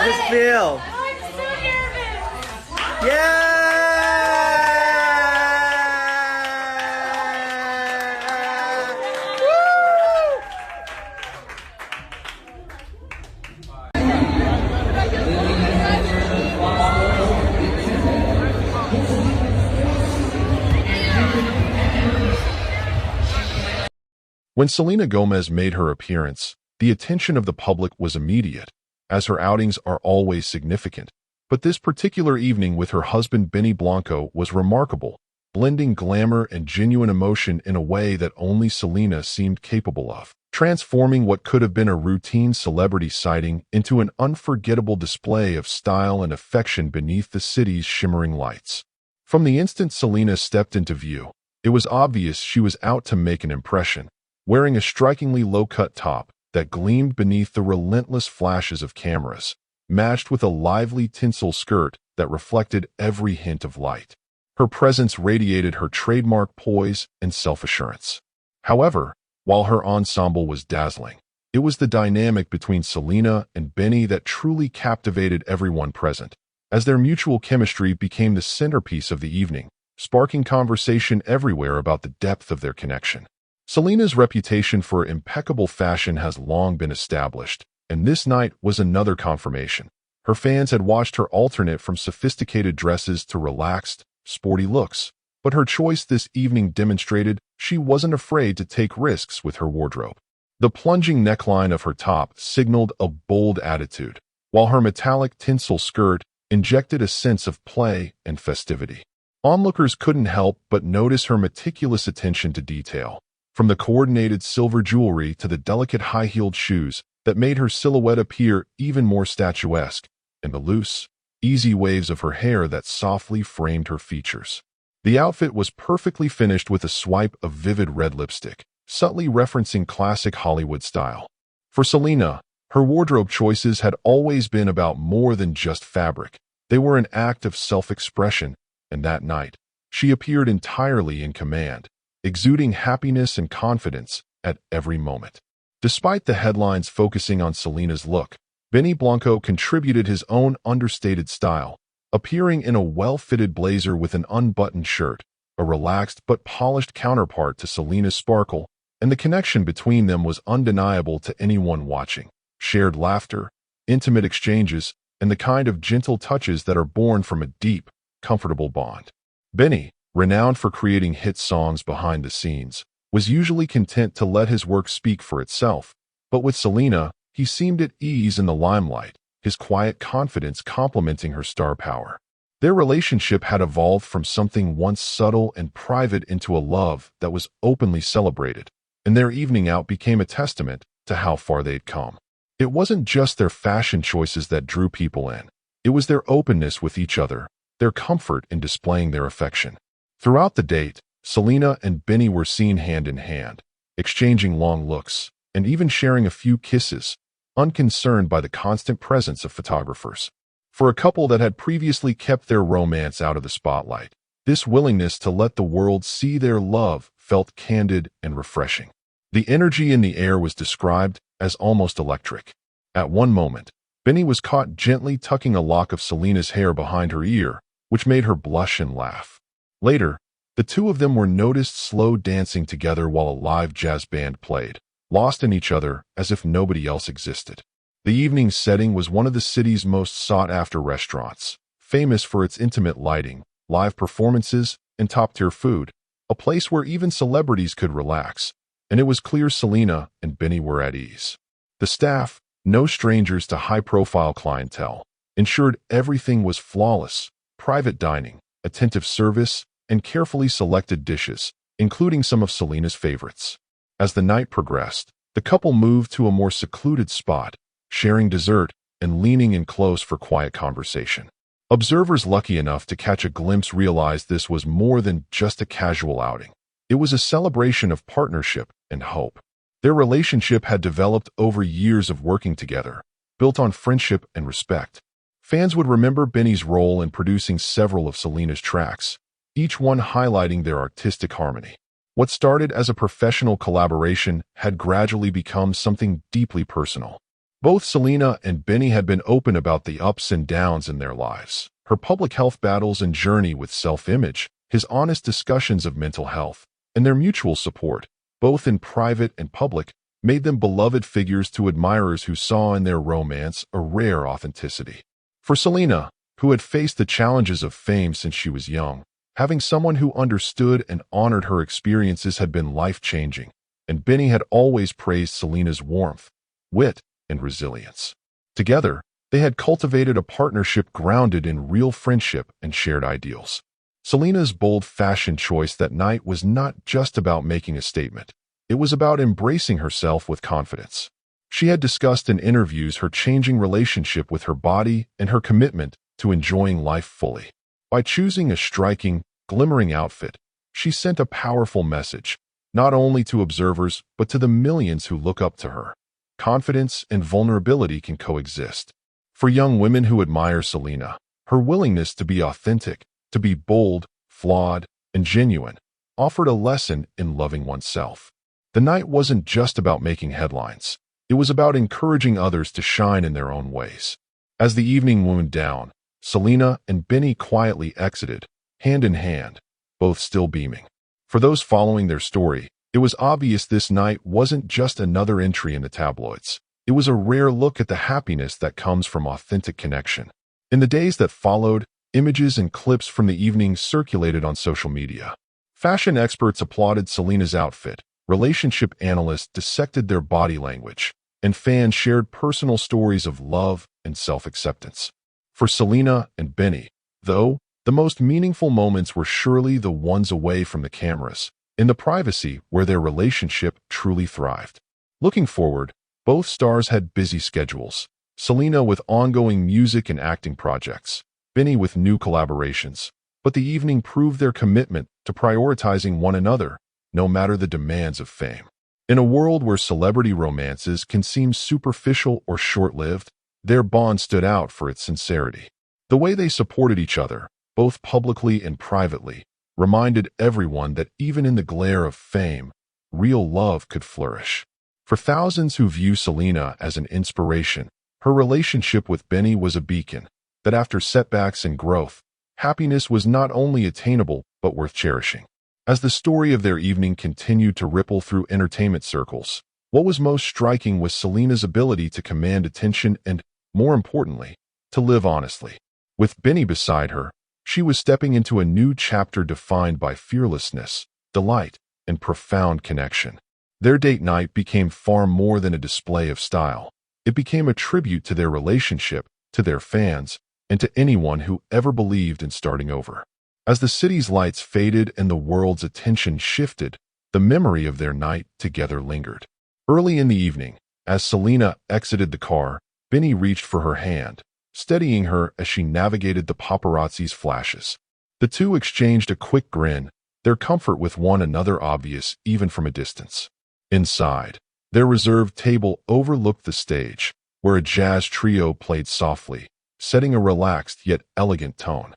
does this feel? I'm so nervous. Yeah! When Selena Gomez made her appearance, the attention of the public was immediate, as her outings are always significant. But this particular evening with her husband Benny Blanco was remarkable, blending glamour and genuine emotion in a way that only Selena seemed capable of, transforming what could have been a routine celebrity sighting into an unforgettable display of style and affection beneath the city's shimmering lights. From the instant Selena stepped into view, it was obvious she was out to make an impression, wearing a strikingly low-cut top that gleamed beneath the relentless flashes of cameras, matched with a lively tinsel skirt that reflected every hint of light. Her presence radiated her trademark poise and self-assurance. However, while her ensemble was dazzling, it was the dynamic between Selena and Benny that truly captivated everyone present, as their mutual chemistry became the centerpiece of the evening, sparking conversation everywhere about the depth of their connection. Selena's reputation for impeccable fashion has long been established, and this night was another confirmation. Her fans had watched her alternate from sophisticated dresses to relaxed, sporty looks, but her choice this evening demonstrated she wasn't afraid to take risks with her wardrobe. The plunging neckline of her top signaled a bold attitude, while her metallic tinsel skirt injected a sense of play and festivity. Onlookers couldn't help but notice her meticulous attention to detail, from the coordinated silver jewelry to the delicate high-heeled shoes that made her silhouette appear even more statuesque, and the loose, easy waves of her hair that softly framed her features. The outfit was perfectly finished with a swipe of vivid red lipstick, subtly referencing classic Hollywood style. For Selena, her wardrobe choices had always been about more than just fabric. They were an act of self-expression, and that night, she appeared entirely in command, exuding happiness and confidence at every moment. Despite the headlines focusing on Selena's look, Benny Blanco contributed his own understated style, appearing in a well-fitted blazer with an unbuttoned shirt, a relaxed but polished counterpart to Selena's sparkle, and the connection between them was undeniable to anyone watching. Shared laughter, intimate exchanges, and the kind of gentle touches that are born from a deep, comfortable bond. Benny, renowned for creating hit songs behind the scenes, was usually content to let his work speak for itself, but with Selena, he seemed at ease in the limelight, his quiet confidence complementing her star power. Their relationship had evolved from something once subtle and private into a love that was openly celebrated, and their evening out became a testament to how far they'd come. It wasn't just their fashion choices that drew people in. It was their openness with each other, their comfort in displaying their affection. Throughout the date, Selena and Benny were seen hand in hand, exchanging long looks, and even sharing a few kisses, unconcerned by the constant presence of photographers. For a couple that had previously kept their romance out of the spotlight, this willingness to let the world see their love felt candid and refreshing. The energy in the air was described as almost electric. At one moment, Benny was caught gently tucking a lock of Selena's hair behind her ear, which made her blush and laugh. Later, the two of them were noticed slow dancing together while a live jazz band played, lost in each other as if nobody else existed. The evening's setting was one of the city's most sought-after restaurants, famous for its intimate lighting, live performances, and top-tier food, a place where even celebrities could relax, and it was clear Selena and Benny were at ease. The staff, no strangers to high-profile clientele, ensured everything was flawless: private dining, attentive service, and carefully selected dishes, including some of Selena's favorites. As the night progressed, the couple moved to a more secluded spot, sharing dessert and leaning in close for quiet conversation. Observers lucky enough to catch a glimpse realized this was more than just a casual outing. It was a celebration of partnership and hope. Their relationship had developed over years of working together, built on friendship and respect. Fans would remember Benny's role in producing several of Selena's tracks, each one highlighting their artistic harmony. What started as a professional collaboration had gradually become something deeply personal. Both Selena and Benny had been open about the ups and downs in their lives, her public health battles and journey with self-image, his honest discussions of mental health, and their mutual support, both in private and public, made them beloved figures to admirers who saw in their romance a rare authenticity. For Selena, who had faced the challenges of fame since she was young, having someone who understood and honored her experiences had been life-changing, and Benny had always praised Selena's warmth, wit, and resilience. Together, they had cultivated a partnership grounded in real friendship and shared ideals. Selena's bold fashion choice that night was not just about making a statement. It was about embracing herself with confidence. She had discussed in interviews her changing relationship with her body and her commitment to enjoying life fully. By choosing a striking, glimmering outfit, she sent a powerful message, not only to observers but to the millions who look up to her. Confidence and vulnerability can coexist. For young women who admire Selena, her willingness to be authentic, to be bold, flawed, and genuine, offered a lesson in loving oneself. The night wasn't just about making headlines. It was about encouraging others to shine in their own ways. As the evening wound down, Selena and Benny quietly exited, hand in hand, both still beaming. For those following their story, it was obvious this night wasn't just another entry in the tabloids. It was a rare look at the happiness that comes from authentic connection. In the days that followed, images and clips from the evening circulated on social media. Fashion experts applauded Selena's outfit, relationship analysts dissected their body language, and fans shared personal stories of love and self-acceptance. For Selena and Benny, though, the most meaningful moments were surely the ones away from the cameras, in the privacy where their relationship truly thrived. Looking forward, both stars had busy schedules, Selena with ongoing music and acting projects, Benny with new collaborations, but the evening proved their commitment to prioritizing one another, no matter the demands of fame. In a world where celebrity romances can seem superficial or short-lived, their bond stood out for its sincerity. The way they supported each other, both publicly and privately, reminded everyone that even in the glare of fame, real love could flourish. For thousands who view Selena as an inspiration, her relationship with Benny was a beacon that after setbacks and growth, happiness was not only attainable but worth cherishing. As the story of their evening continued to ripple through entertainment circles, what was most striking was Selena's ability to command attention and, more importantly, to live honestly. With Benny beside her, she was stepping into a new chapter defined by fearlessness, delight, and profound connection. Their date night became far more than a display of style. It became a tribute to their relationship, to their fans, and to anyone who ever believed in starting over. As the city's lights faded and the world's attention shifted, the memory of their night together lingered. Early in the evening, as Selena exited the car, Benny reached for her hand, steadying her as she navigated the paparazzi's flashes. The two exchanged a quick grin, their comfort with one another obvious even from a distance. Inside, their reserved table overlooked the stage, where a jazz trio played softly, setting a relaxed yet elegant tone.